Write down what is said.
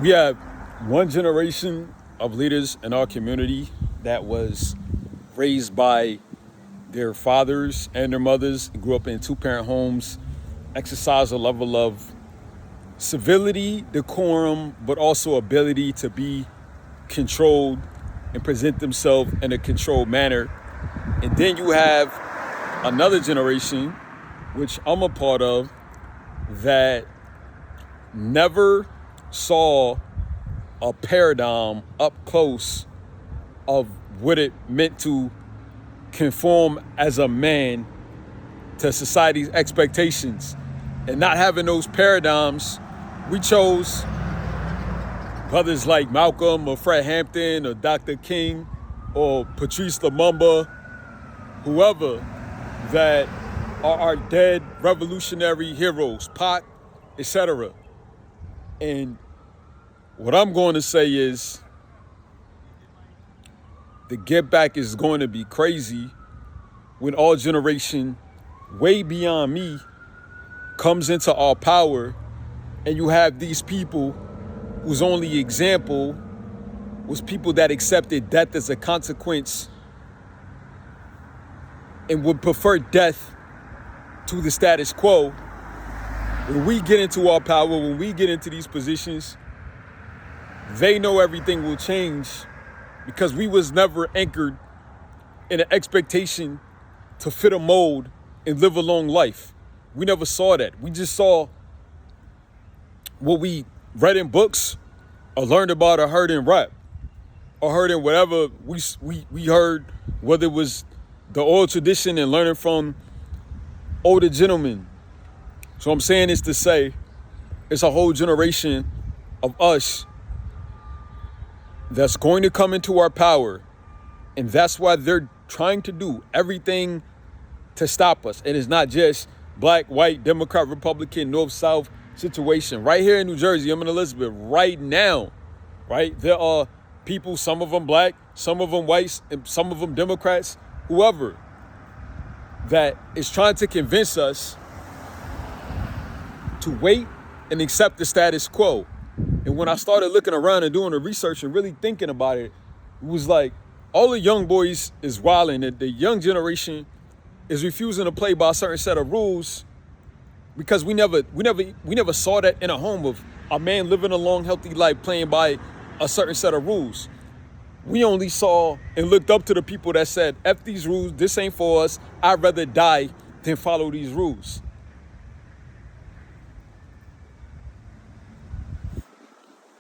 We have one generation of leaders in our community that was raised by their fathers and their mothers, grew up in two-parent homes, exercise a level of civility, decorum, but also ability to be controlled and present themselves in a controlled manner. And then you have another generation, which I'm a part of, that never saw a paradigm up close of what it meant to conform as a man to society's expectations. And not having those paradigms, we chose brothers like Malcolm or Fred Hampton or Dr. King or Patrice Lumumba, whoever, that are our dead revolutionary heroes, Pac, etc. And what I'm going to say is the get back is going to be crazy when our generation, way beyond me, comes into our power, and you have these people whose only example was people that accepted death as a consequence and would prefer death to the status quo. When we get into our power, when we get into these positions, they know everything will change because we was never anchored in an expectation to fit a mold and live a long life. We never saw that. We just saw what we read in books or learned about or heard in rap or heard in whatever we heard, whether it was the oral tradition and learning from older gentlemen. So I'm saying this to say it's a whole generation of us that's going to come into our power. And that's why they're trying to do everything to stop us. And it's not just black, white, Democrat, Republican, North, South situation. Right here in New Jersey, I'm in Elizabeth right now, right? There are people, some of them black, some of them whites, and some of them Democrats, whoever, that is trying to convince us to wait and accept the status quo. And when I started looking around and doing the research and really thinking about it, it was like all the young boys is wilding, and the young generation is refusing to play by a certain set of rules because we never saw that in a home of a man living a long, healthy life playing by a certain set of rules. We only saw and looked up to the people that said, F these rules, this ain't for us, I'd rather die than follow these rules.